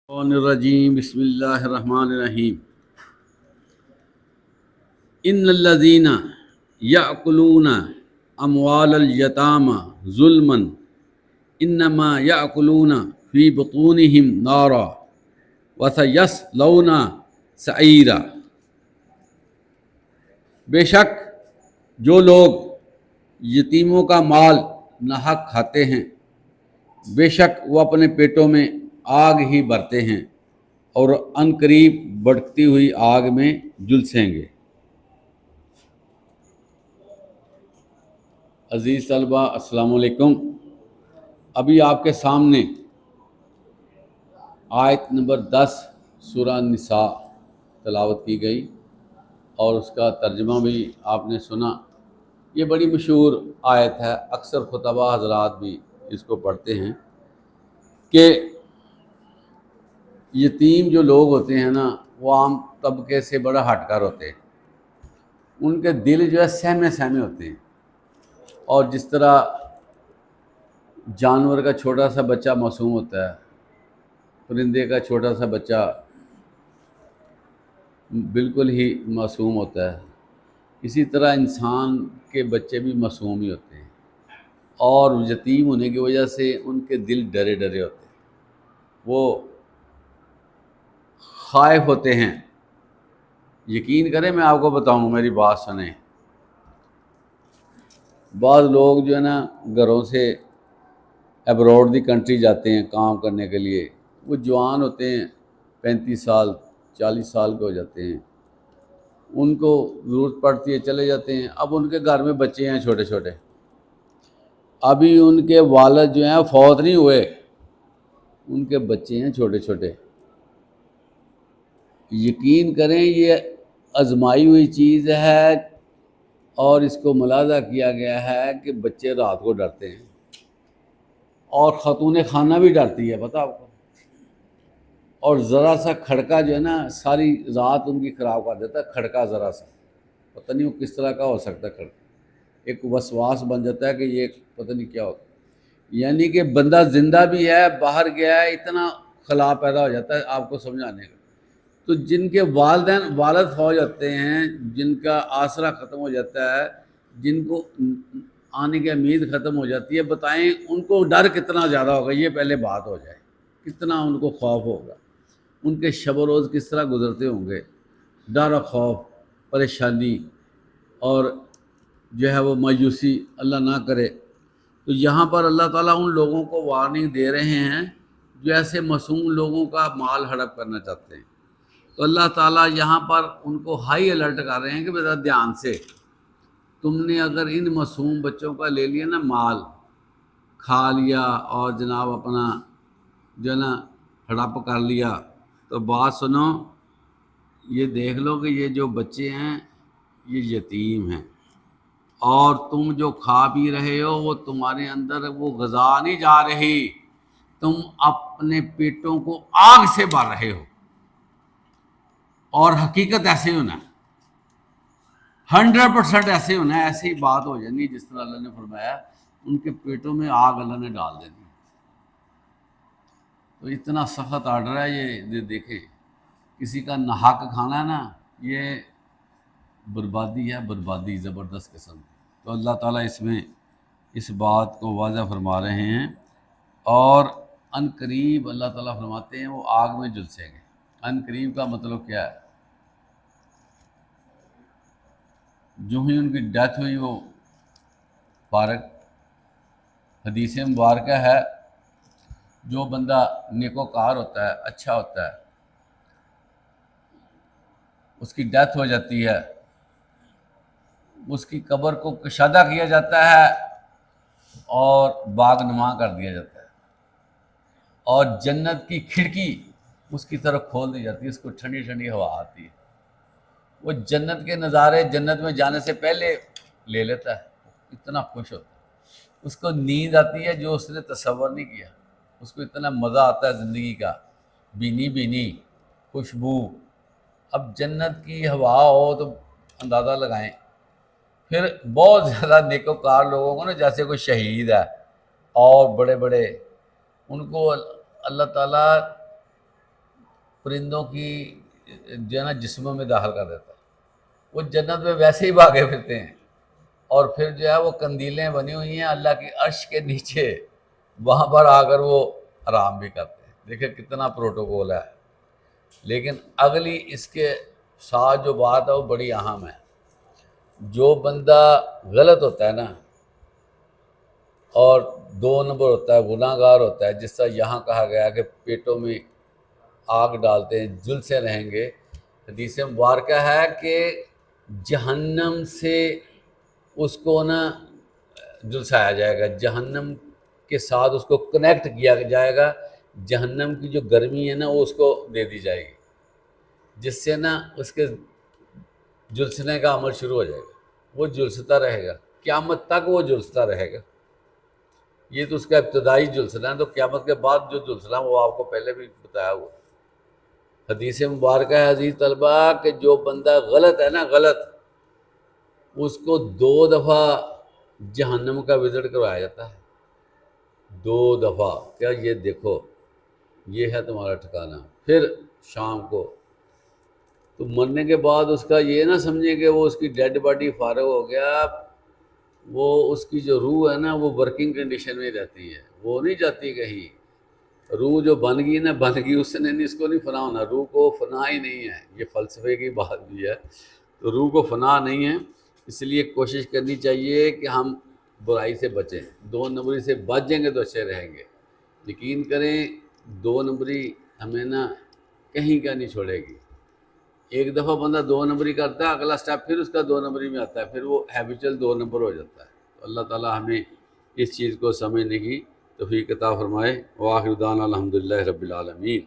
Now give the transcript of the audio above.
الرجیم بسم اللہ الرحمن الرحیم ان الذین یأکلون اموال الیتامی ظلما انما یأکلون فی بطونہم نارا وسیصلون سعیرا۔ بے شک جو لوگ یتیموں کا مال ناحق کھاتے ہیں، بے شک وہ اپنے پیٹوں میں آگ ہی بھرتے ہیں اور عن قریب بھڑکتی ہوئی آگ میں جھلسیں گے۔ عزیز طلبہ السلام علیکم۔ ابھی آپ کے سامنے آیت نمبر 10 سورہ نساء تلاوت کی گئی اور اس کا ترجمہ بھی آپ نے سنا۔ یہ بڑی مشہور آیت ہے، اکثر خطبہ حضرات بھی اس کو پڑھتے ہیں کہ یتیم جو لوگ ہوتے ہیں نا، وہ عام طبقے سے بڑا ہٹ کر ہوتے ہیں، ان کے دل جو ہے سہمے سہمے ہوتے ہیں، اور جس طرح جانور کا چھوٹا سا بچہ معصوم ہوتا ہے، پرندے کا چھوٹا سا بچہ بالکل ہی معصوم ہوتا ہے، اسی طرح انسان کے بچے بھی معصوم ہی ہوتے ہیں، اور یتیم ہونے کی وجہ سے ان کے دل ڈرے ڈرے ہوتے ہیں، وہ خائف ہوتے ہیں۔ یقین کریں، میں آپ کو بتاؤں، میری بات سنیں۔ بعض لوگ جو ہے نا گھروں سے ایبراڈ دی کنٹری جاتے ہیں کام کرنے کے لیے، وہ جوان ہوتے ہیں، 35 سال 40 سال کے ہو جاتے ہیں، ان کو ضرورت پڑتی ہے چلے جاتے ہیں۔ اب ان کے گھر میں بچے ہیں چھوٹے چھوٹے، ابھی ان کے والد جو ہیں فوت نہیں ہوئے، ان کے بچے ہیں چھوٹے چھوٹے۔ یقین کریں یہ آزمائی ہوئی چیز ہے، اور اس کو ملاحظہ کیا گیا ہے کہ بچے رات کو ڈرتے ہیں، اور خاتون خانہ بھی ڈرتی ہے، پتہ آپ کو، اور ذرا سا کھڑکا جو ہے نا ساری رات ان کی خراب کر دیتا ہے۔ کھڑکا ذرا سا، پتہ نہیں وہ کس طرح کا ہو سکتا ہے کھڑکا، ایک وسواس بن جاتا ہے کہ یہ پتہ نہیں کیا ہوتا ہے، یعنی کہ بندہ زندہ بھی ہے، باہر گیا ہے، اتنا خلا پیدا ہو جاتا ہے آپ کو سمجھانے کا۔ تو جن کے والد فوت ہوتے ہیں، جن کا آسرا ختم ہو جاتا ہے، جن کو آنے کی امید ختم ہو جاتی ہے، بتائیں ان کو ڈر کتنا زیادہ ہوگا، یہ پہلے بات ہو جائے، کتنا ان کو خوف ہوگا، ان کے شب و روز کس طرح گزرتے ہوں گے، ڈر و خوف، پریشانی، اور جو ہے وہ مایوسی، اللہ نہ کرے۔ تو یہاں پر اللہ تعالیٰ ان لوگوں کو وارننگ دے رہے ہیں جو ایسے معصوم لوگوں کا مال ہڑپ کرنا چاہتے ہیں۔ تو اللہ تعالیٰ یہاں پر ان کو ہائی الرٹ کر رہے ہیں کہ بیٹا دھیان سے، تم نے اگر ان معصوم بچوں کا لے لیا نا مال، کھا لیا اور جناب اپنا جو ہے نا ہڑپ کر لیا، تو بات سنو، یہ دیکھ لو کہ یہ جو بچے ہیں یہ یتیم ہیں، اور تم جو کھا پی رہے ہو وہ تمہارے اندر وہ غذا نہیں جا رہی، تم اپنے پیٹوں کو آگ سے بھر رہے ہو۔ اور حقیقت ایسے ہونا ہے، 100% ایسے ہونا ہے، ایسی بات ہو جانی جس طرح اللہ نے فرمایا ان کے پیٹوں میں آگ اللہ نے ڈال دینی۔ تو اتنا سخت آرڈر ہے یہ دیکھیں، کسی کا ناحق کھانا ہے نا، یہ بربادی ہے، بربادی زبردست قسم کی۔ تو اللہ تعالیٰ اس میں اس بات کو واضح فرما رہے ہیں، اور عن قریب اللہ تعالیٰ فرماتے ہیں وہ آگ میں جھلسیں گے۔ عن قریب کا مطلب کیا ہے؟ جو ہی ان کی ڈیتھ ہوئی وہ فارغ۔ حدیث مبارکہ ہے، جو بندہ نیکوکار ہوتا ہے، اچھا ہوتا ہے، اس کی ڈیتھ ہو جاتی ہے، اس کی قبر کو کشادہ کیا جاتا ہے اور باغ نما کر دیا جاتا ہے، اور جنت کی کھڑکی اس کی طرف کھول دی جاتی ہے، اس کو ٹھنڈی ٹھنڈی ہوا آتی ہے، وہ جنت کے نظارے جنت میں جانے سے پہلے لے لیتا ہے، اتنا خوش ہوتا ہے، اس کو نیند آتی ہے جو اس نے تصور نہیں کیا، اس کو اتنا مزہ آتا ہے زندگی کا، بینی بینی خوشبو۔ اب جنت کی ہوا ہو تو اندازہ لگائیں۔ پھر بہت زیادہ نیکوکار لوگوں کو نا، جیسے کوئی شہید ہے اور بڑے بڑے، ان کو اللہ تعالیٰ پرندوں کی جو ہے نا جسموں میں داخل کر دیتا ہے، وہ جنت میں ویسے ہی بھاگے پھرتے ہیں، اور پھر جو ہے وہ قندیلیں بنی ہوئی ہیں اللہ کی عرش کے نیچے، وہاں پر آ کر وہ آرام بھی کرتے ہیں۔ دیکھیں کتنا پروٹوکول ہے۔ لیکن اگلی اس کے ساتھ جو بات ہے وہ بڑی اہم ہے۔ جو بندہ غلط ہوتا ہے نا، اور 2 نمبر ہوتا ہے، گناہ گار ہوتا ہے، جس طرح یہاں کہا گیا کہ پیٹوں میں آگ ڈالتے ہیں، جل سے رہیں گے۔ حدیث مبارکہ ہے کہ جہنم سے اس کو نا جلسایا جائے گا، جہنم کے ساتھ اس کو کنیکٹ کیا جائے گا، جہنم کی جو گرمی ہے نا وہ اس کو دے دی جائے گی، جس سے نا اس کے جلسنے کا عمل شروع ہو جائے گا، وہ جلستا رہے گا قیامت تک، وہ جلستا رہے گا۔ یہ تو اس کا ابتدائی جلسنا ہے، تو قیامت کے بعد جو جلسنا وہ آپ کو پہلے بھی بتایا ہوا۔ حدیث مبارکہ ہے عزیز طلبہ کہ جو بندہ غلط ہے نا، غلط، اس کو 2 دفعہ جہنم کا وزٹ کروایا جاتا ہے، 2 دفعہ۔ کیا یہ دیکھو، یہ ہے تمہارا ٹھکانہ۔ پھر شام کو تو مرنے کے بعد اس کا یہ نہ سمجھیں کہ وہ اس کی ڈیڈ باڈی فارغ ہو گیا، وہ اس کی جو روح ہے نا وہ ورکنگ کنڈیشن میں رہتی ہے، وہ نہیں جاتی کہیں۔ روح جو بن گئی نا بن گئی، اس نے نہیں، اس کو نہیں فنا ہونا، روح کو فنا ہی نہیں ہے۔ یہ فلسفے کی بات بھی ہے، تو روح کو فنا نہیں ہے۔ اس لیے کوشش کرنی چاہیے کہ ہم برائی سے بچیں، 2 نمبری سے بچ جائیں گے تو اچھے رہیں گے۔ یقین کریں 2 نمبری ہمیں نا کہیں کا نہیں چھوڑے گی۔ ایک دفعہ بندہ 2 نمبری کرتا ہے، اگلا سٹیپ پھر اس کا 2 نمبری میں آتا ہے، پھر وہ ہیبیچل 2 نمبر ہو جاتا ہے۔ تو اللہ تعالیٰ ہمیں اس چیز کو سمجھنے کی توفیق عطا فرمائے۔ وآخر دعوانا الحمدللہ رب العالمین۔